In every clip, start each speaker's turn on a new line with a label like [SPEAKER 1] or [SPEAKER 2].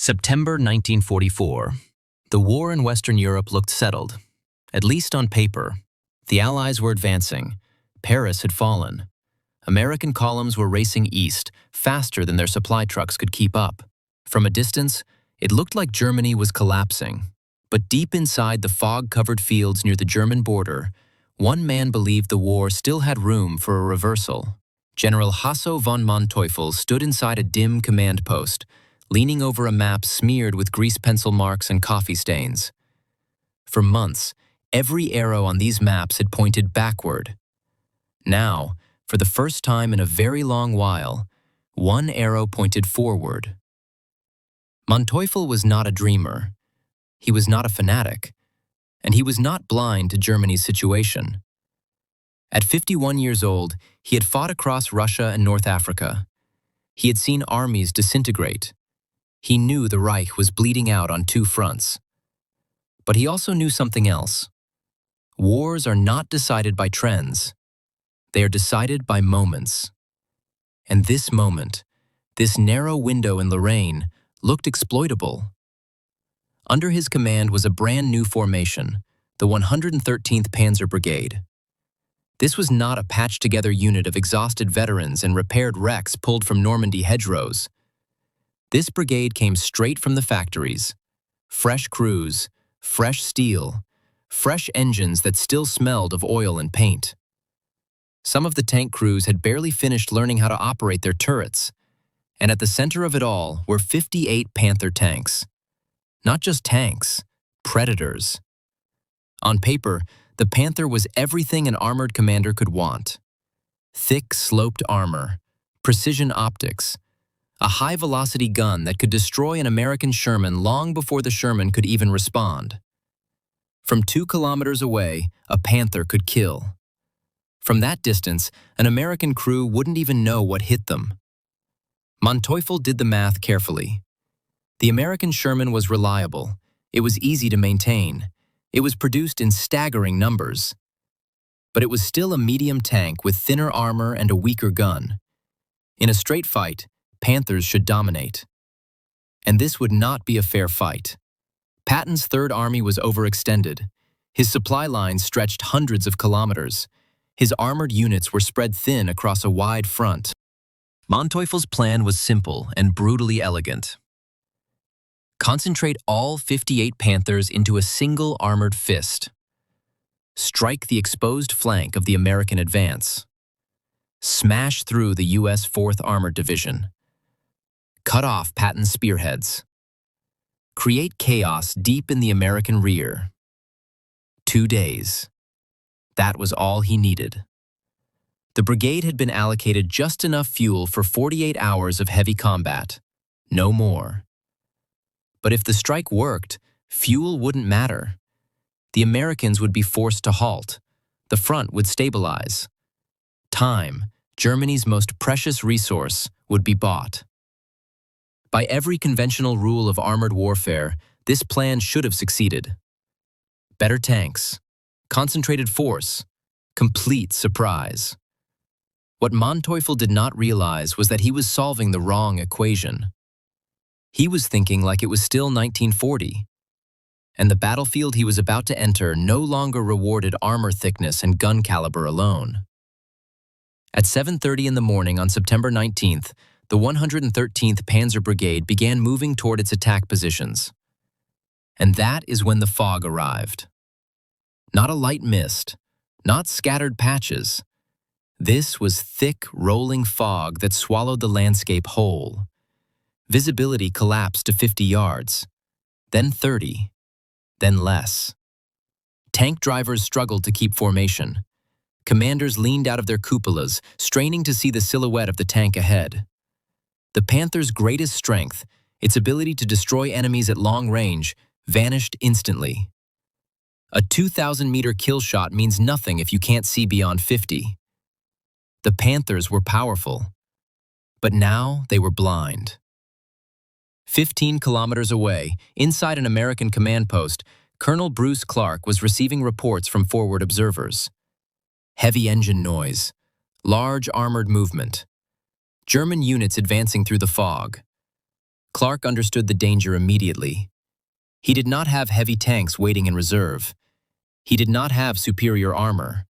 [SPEAKER 1] September 1944. The war in Western Europe looked settled, at least on paper. The Allies were advancing. Paris had fallen. American columns were racing east, faster than their supply trucks could keep up. From a distance, it looked like Germany was collapsing. But deep inside the fog-covered fields near the German border, one man believed the war still had room for a reversal. General Hasso von Manteuffel stood inside a dim command post, leaning over a map smeared with grease pencil marks and coffee stains. For months, every arrow on these maps had pointed backward. Now, for the first time in a very long while, one arrow pointed forward. Manteuffel was not a dreamer. He was not a fanatic, and he was not blind to Germany's situation. At 51 years old, he had fought across Russia and North Africa. He had seen armies disintegrate. He knew the Reich was bleeding out on two fronts. But he also knew something else. Wars are not decided by trends. They are decided by moments. And this moment, this narrow window in Lorraine, looked exploitable. Under his command was a brand new formation, the 113th Panzer Brigade. This was not a patched-together unit of exhausted veterans and repaired wrecks pulled from Normandy hedgerows. This brigade came straight from the factories. Fresh crews, fresh steel, fresh engines that still smelled of oil and paint. Some of the tank crews had barely finished learning how to operate their turrets, and at the center of it all were 58 Panther tanks. Not just tanks, predators. On paper, the Panther was everything an armored commander could want. Thick, sloped armor, precision optics, a high-velocity gun that could destroy an American Sherman long before the Sherman could even respond. From 2 kilometers away, a Panther could kill. From that distance, an American crew wouldn't even know what hit them. Manteuffel did the math carefully. The American Sherman was reliable. It was easy to maintain. It was produced in staggering numbers. But it was still a medium tank with thinner armor and a weaker gun. In a straight fight, Panthers should dominate. And this would not be a fair fight. Patton's Third Army was overextended. His supply lines stretched hundreds of kilometers. His armored units were spread thin across a wide front. Manteuffel's plan was simple and brutally elegant. Concentrate all 58 Panthers into a single armored fist. Strike the exposed flank of the American advance. Smash through the U.S. 4th Armored Division. Cut off Patton's spearheads. Create chaos deep in the American rear. 2 days. That was all he needed. The brigade had been allocated just enough fuel for 48 hours of heavy combat. No more. But if the strike worked, fuel wouldn't matter. The Americans would be forced to halt. The front would stabilize. Time, Germany's most precious resource, would be bought. By every conventional rule of armored warfare, this plan should have succeeded. Better tanks, concentrated force, complete surprise. What Manteuffel did not realize was that he was solving the wrong equation. He was thinking like it was still 1940, and the battlefield he was about to enter no longer rewarded armor thickness and gun caliber alone. At 7:30 in the morning on September 19th, the 113th Panzer Brigade began moving toward its attack positions. And that is when the fog arrived. Not a light mist, not scattered patches. This was thick, rolling fog that swallowed the landscape whole. Visibility collapsed to 50 yards, then 30, then less. Tank drivers struggled to keep formation. Commanders leaned out of their cupolas, straining to see the silhouette of the tank ahead. The Panther's greatest strength, its ability to destroy enemies at long range, vanished instantly. A 2,000-meter kill shot means nothing if you can't see beyond 50. The Panthers were powerful, but now they were blind. 15 kilometers away, inside an American command post, Colonel Bruce Clark was receiving reports from forward observers. Heavy engine noise, large armored movement. German units advancing through the fog. Clark understood the danger immediately. He did not have heavy tanks waiting in reserve. He did not have superior armor.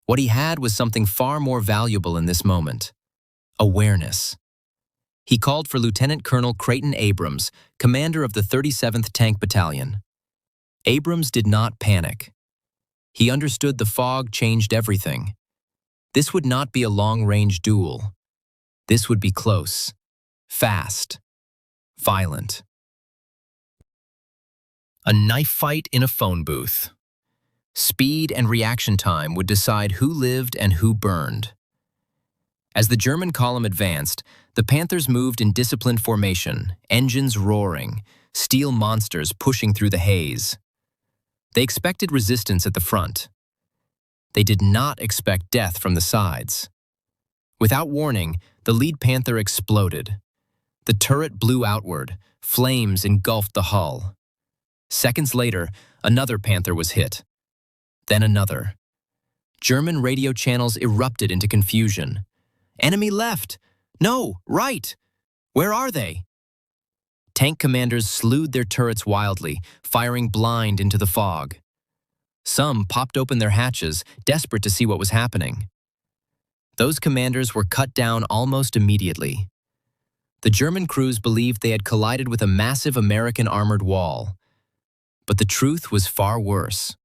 [SPEAKER 1] What he had was something far more valuable in this moment: awareness. He called for Lieutenant Colonel Creighton Abrams, commander of the 37th Tank Battalion. Abrams did not panic. He understood the fog changed everything. This would not be a long-range duel. This would be close, fast, violent. A knife fight in a phone booth. Speed and reaction time would decide who lived and who burned. As the German column advanced, the Panthers moved in disciplined formation, engines roaring, steel monsters pushing through the haze. They expected resistance at the front. They did not expect death from the sides. Without warning, the lead Panther exploded. The turret blew outward, flames engulfed the hull. Seconds later, another Panther was hit. Then another. German radio channels erupted into confusion. Enemy left! No, right! Where are they? Tank commanders slewed their turrets wildly, firing blind into the fog. Some popped open their hatches, desperate to see what was happening. Those commanders were cut down almost immediately. The German crews believed they had collided with a massive American armored wall. But the truth was far worse.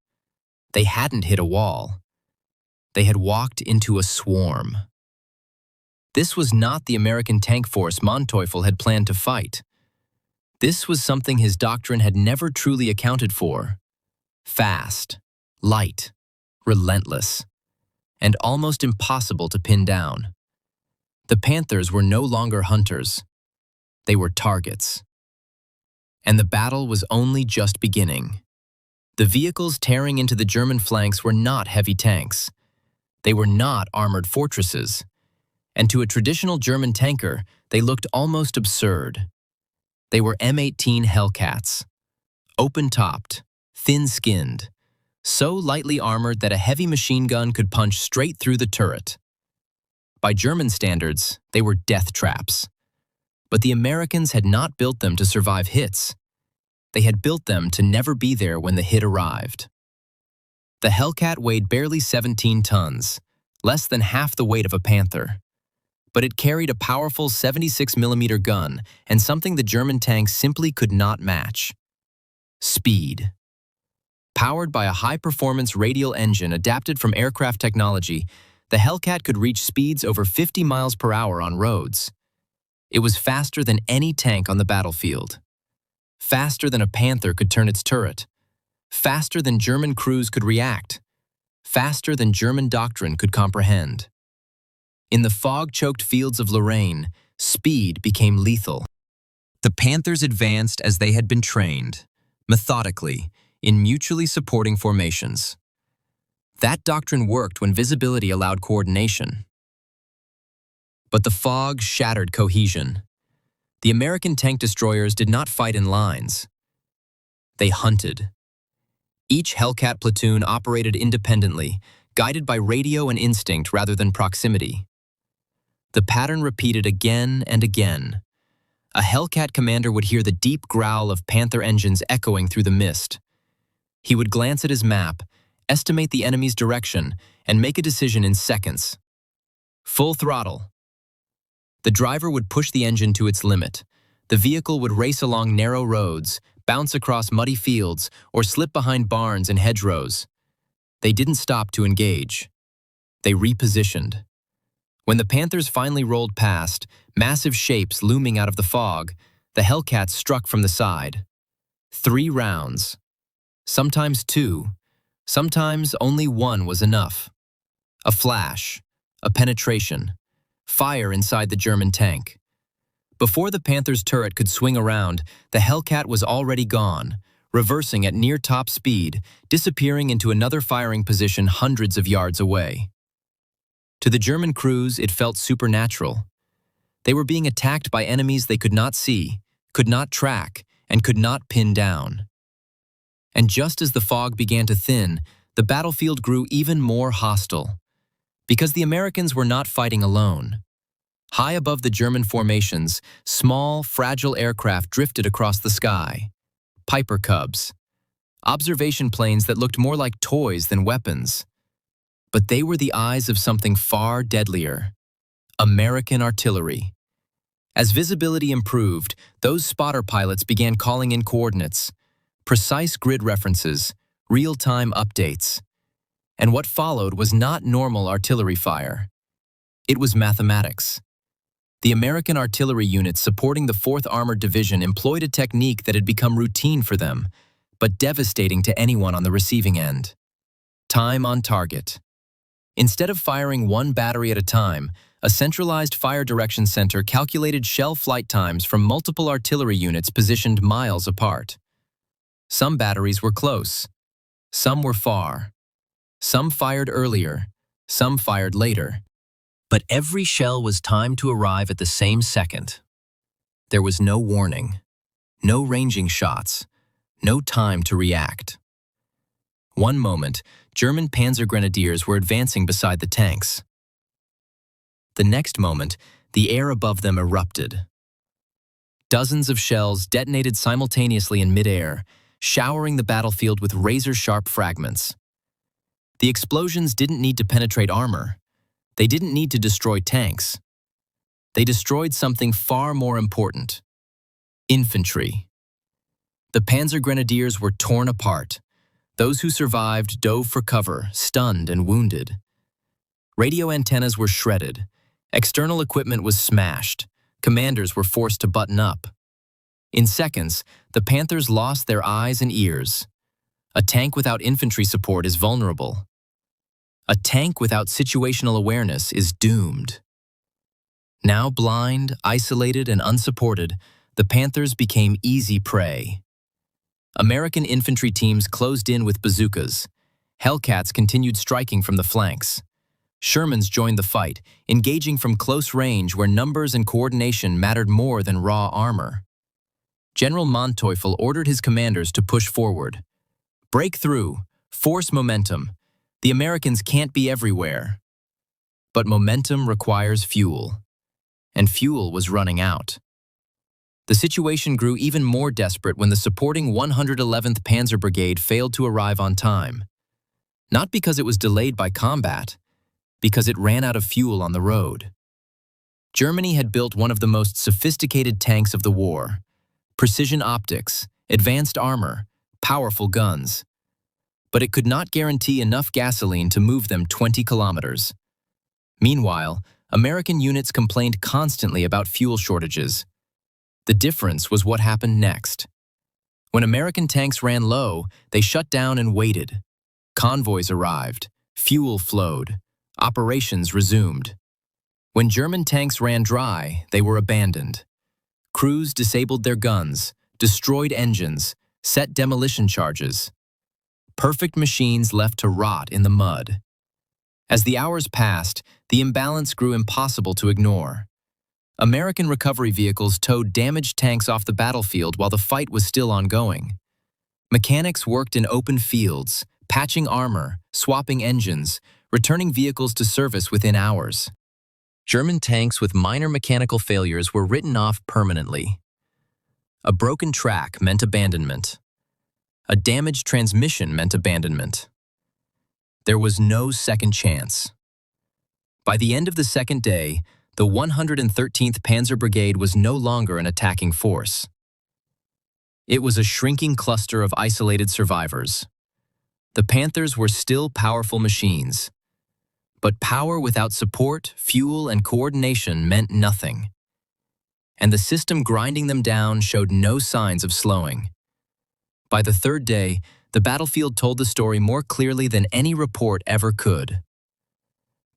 [SPEAKER 1] They hadn't hit a wall. They had walked into a swarm. This was not the American tank force Manteuffel had planned to fight. This was something his doctrine had never truly accounted for. Fast, light, relentless, and almost impossible to pin down. The Panthers were no longer hunters. They were targets. And the battle was only just beginning. The vehicles tearing into the German flanks were not heavy tanks. They were not armored fortresses. And to a traditional German tanker, they looked almost absurd. They were M18 Hellcats, open-topped, thin-skinned, so lightly armored that a heavy machine gun could punch straight through the turret. By German standards, they were death traps. But the Americans had not built them to survive hits. They had built them to never be there when the hit arrived. The Hellcat weighed barely 17 tons, less than half the weight of a Panther. But it carried a powerful 76mm gun and something the German tanks simply could not match: speed. Powered by a high-performance radial engine adapted from aircraft technology, the Hellcat could reach speeds over 50 miles per hour on roads. It was faster than any tank on the battlefield. Faster than a Panther could turn its turret. Faster than German crews could react. Faster than German doctrine could comprehend. In the fog-choked fields of Lorraine, speed became lethal. The Panthers advanced as they had been trained, methodically, in mutually supporting formations. That doctrine worked when visibility allowed coordination. But the fog shattered cohesion. The American tank destroyers did not fight in lines. They hunted. Each Hellcat platoon operated independently, guided by radio and instinct rather than proximity. The pattern repeated again and again. A Hellcat commander would hear the deep growl of Panther engines echoing through the mist. He would glance at his map, estimate the enemy's direction, and make a decision in seconds. Full throttle. The driver would push the engine to its limit. The vehicle would race along narrow roads, bounce across muddy fields, or slip behind barns and hedgerows. They didn't stop to engage. They repositioned. When the Panthers finally rolled past, massive shapes looming out of the fog, the Hellcats struck from the side. 3 rounds. Sometimes 2. Sometimes only 1 was enough. A flash, a penetration, fire inside the German tank. Before the Panther's turret could swing around, the Hellcat was already gone, reversing at near top speed, disappearing into another firing position hundreds of yards away. To the German crews, it felt supernatural. They were being attacked by enemies they could not see, could not track, and could not pin down. And just as the fog began to thin, the battlefield grew even more hostile. Because the Americans were not fighting alone. High above the German formations, small, fragile aircraft drifted across the sky. Piper Cubs. Observation planes that looked more like toys than weapons. But they were the eyes of something far deadlier. American artillery. As visibility improved, those spotter pilots began calling in coordinates, precise grid references, real-time updates. And what followed was not normal artillery fire. It was mathematics. The American artillery units supporting the 4th Armored Division employed a technique that had become routine for them, but devastating to anyone on the receiving end. Time on target. Instead of firing one battery at a time, a centralized fire direction center calculated shell flight times from multiple artillery units positioned miles apart. Some batteries were close. Some were far. Some fired earlier. Some fired later. But every shell was timed to arrive at the same second. There was no warning, no ranging shots, no time to react. One moment, German Panzer Grenadiers were advancing beside the tanks. The next moment, the air above them erupted. Dozens of shells detonated simultaneously in midair, showering the battlefield with razor-sharp fragments. The explosions didn't need to penetrate armor. They didn't need to destroy tanks. They destroyed something far more important: infantry. The Panzer Grenadiers were torn apart. Those who survived dove for cover, stunned and wounded. Radio antennas were shredded. External equipment was smashed. Commanders were forced to button up. In seconds, the Panthers lost their eyes and ears. A tank without infantry support is vulnerable. A tank without situational awareness is doomed. Now blind, isolated, and unsupported, the Panthers became easy prey. American infantry teams closed in with bazookas. Hellcats continued striking from the flanks. Shermans joined the fight, engaging from close range where numbers and coordination mattered more than raw armor. General Manteuffel ordered his commanders to push forward. Break through, force momentum. The Americans can't be everywhere. But momentum requires fuel. And fuel was running out. The situation grew even more desperate when the supporting 111th Panzer Brigade failed to arrive on time. Not because it was delayed by combat, because it ran out of fuel on the road. Germany had built one of the most sophisticated tanks of the war: precision optics, advanced armor, powerful guns. But it could not guarantee enough gasoline to move them 20 kilometers. Meanwhile, American units complained constantly about fuel shortages. The difference was what happened next. When American tanks ran low, they shut down and waited. Convoys arrived, fuel flowed, operations resumed. When German tanks ran dry, they were abandoned. Crews disabled their guns, destroyed engines, set demolition charges. Perfect machines left to rot in the mud. As the hours passed, the imbalance grew impossible to ignore. American recovery vehicles towed damaged tanks off the battlefield while the fight was still ongoing. Mechanics worked in open fields, patching armor, swapping engines, returning vehicles to service within hours. German tanks with minor mechanical failures were written off permanently. A broken track meant abandonment. A damaged transmission meant abandonment. There was no second chance. By the end of the second day, the 113th Panzer Brigade was no longer an attacking force. It was a shrinking cluster of isolated survivors. The Panthers were still powerful machines. But power without support, fuel, and coordination meant nothing. And the system grinding them down showed no signs of slowing. By the third day, the battlefield told the story more clearly than any report ever could.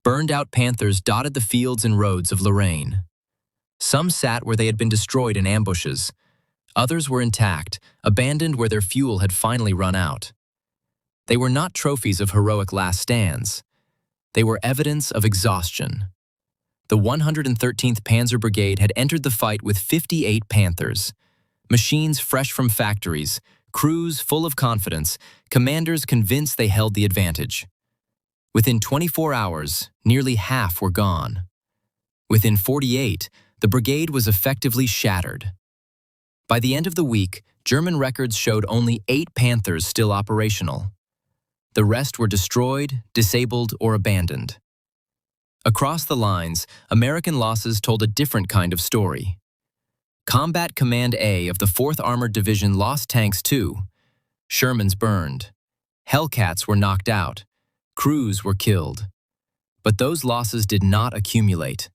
[SPEAKER 1] Burned-out Panthers dotted the fields and roads of Lorraine. Some sat where they had been destroyed in ambushes. Others were intact, abandoned where their fuel had finally run out. They were not trophies of heroic last stands. They were evidence of exhaustion. The 113th Panzer Brigade had entered the fight with 58 Panthers. Machines fresh from factories, crews full of confidence, commanders convinced they held the advantage. Within 24 hours, nearly half were gone. Within 48, the brigade was effectively shattered. By the end of the week, German records showed only 8 Panthers still operational. The rest were destroyed, disabled, or abandoned. Across the lines, American losses told a different kind of story. Combat Command A of the 4th Armored Division lost tanks too. Shermans burned. Hellcats were knocked out. Crews were killed. But those losses did not accumulate.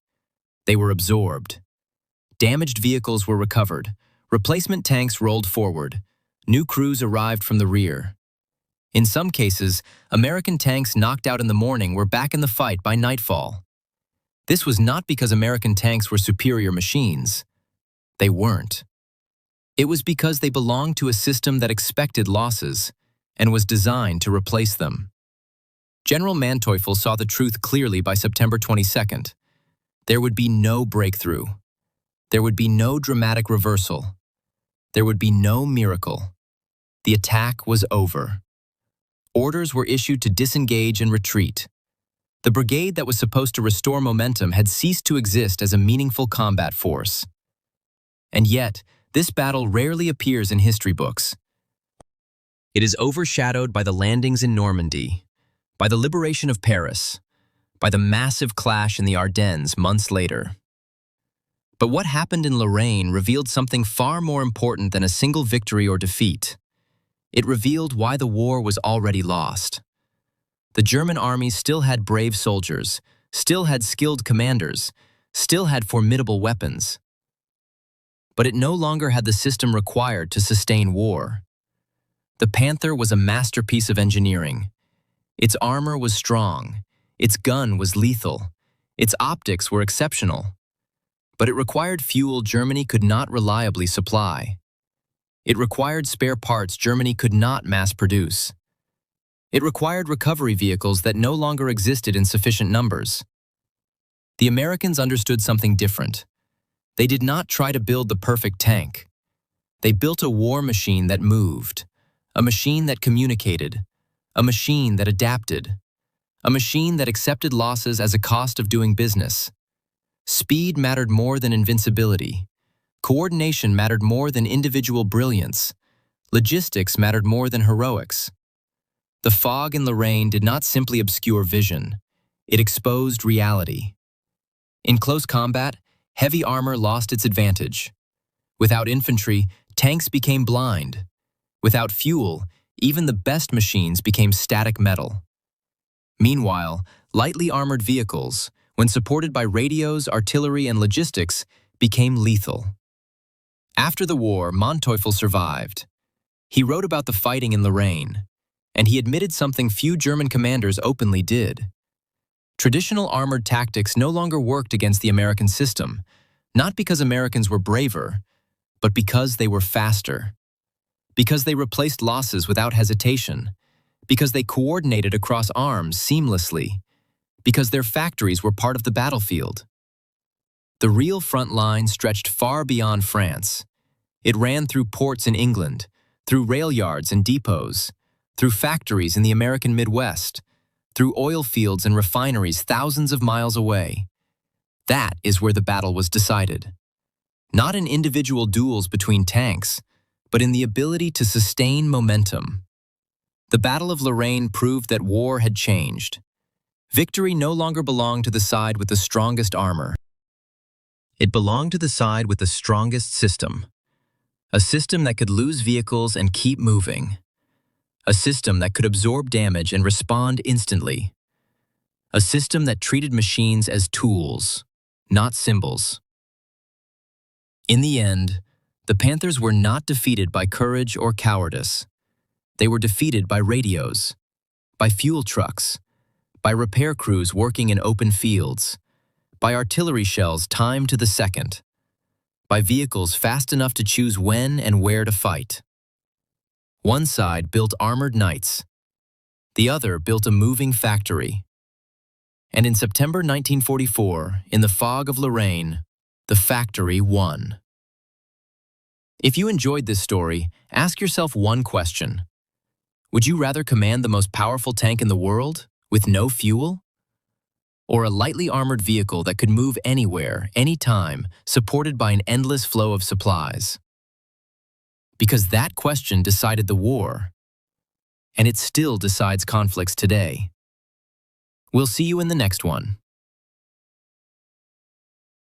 [SPEAKER 1] They were absorbed. Damaged vehicles were recovered. Replacement tanks rolled forward. New crews arrived from the rear. In some cases, American tanks knocked out in the morning were back in the fight by nightfall. This was not because American tanks were superior machines. They weren't. It was because they belonged to a system that expected losses and was designed to replace them. General Manteuffel saw the truth clearly by September 22nd. There would be no breakthrough. There would be no dramatic reversal. There would be no miracle. The attack was over. Orders were issued to disengage and retreat. The brigade that was supposed to restore momentum had ceased to exist as a meaningful combat force. And yet, this battle rarely appears in history books. It is overshadowed by the landings in Normandy, by the liberation of Paris, by the massive clash in the Ardennes months later. But what happened in Lorraine revealed something far more important than a single victory or defeat. It revealed why the war was already lost. The German army still had brave soldiers, still had skilled commanders, still had formidable weapons. But it no longer had the system required to sustain war. The Panther was a masterpiece of engineering. Its armor was strong, its gun was lethal, its optics were exceptional. But it required fuel Germany could not reliably supply. It required spare parts Germany could not mass produce. It required recovery vehicles that no longer existed in sufficient numbers. The Americans understood something different. They did not try to build the perfect tank. They built a war machine that moved, a machine that communicated, a machine that adapted, a machine that accepted losses as a cost of doing business. Speed mattered more than invincibility. Coordination mattered more than individual brilliance. Logistics mattered more than heroics. The fog in Lorraine did not simply obscure vision. It exposed reality. In close combat, heavy armor lost its advantage. Without infantry, tanks became blind. Without fuel, even the best machines became static metal. Meanwhile, lightly armored vehicles, when supported by radios, artillery, and logistics, became lethal. After the war, Manteuffel survived. He wrote about the fighting in Lorraine, and he admitted something few German commanders openly did. Traditional armored tactics no longer worked against the American system, not because Americans were braver, but because they were faster. Because they replaced losses without hesitation. Because they coordinated across arms seamlessly. Because their factories were part of the battlefield. The real front line stretched far beyond France. It ran through ports in England, through rail yards and depots, through factories in the American Midwest, through oil fields and refineries thousands of miles away. That is where the battle was decided. Not in individual duels between tanks, but in the ability to sustain momentum. The Battle of Lorraine proved that war had changed. Victory no longer belonged to the side with the strongest armor. It belonged to the side with the strongest system. A system that could lose vehicles and keep moving. A system that could absorb damage and respond instantly. A system that treated machines as tools, not symbols. In the end, the Panthers were not defeated by courage or cowardice. They were defeated by radios, by fuel trucks, by repair crews working in open fields, by artillery shells timed to the second, by vehicles fast enough to choose when and where to fight. One side built armored knights. The other built a moving factory. And in September 1944, in the fog of Lorraine, the factory won. If you enjoyed this story, ask yourself one question. Would you rather command the most powerful tank in the world, with no fuel? Or a lightly armored vehicle that could move anywhere, anytime, supported by an endless flow of supplies? Because that question decided the war, and it still decides conflicts today. We'll see you in the next one.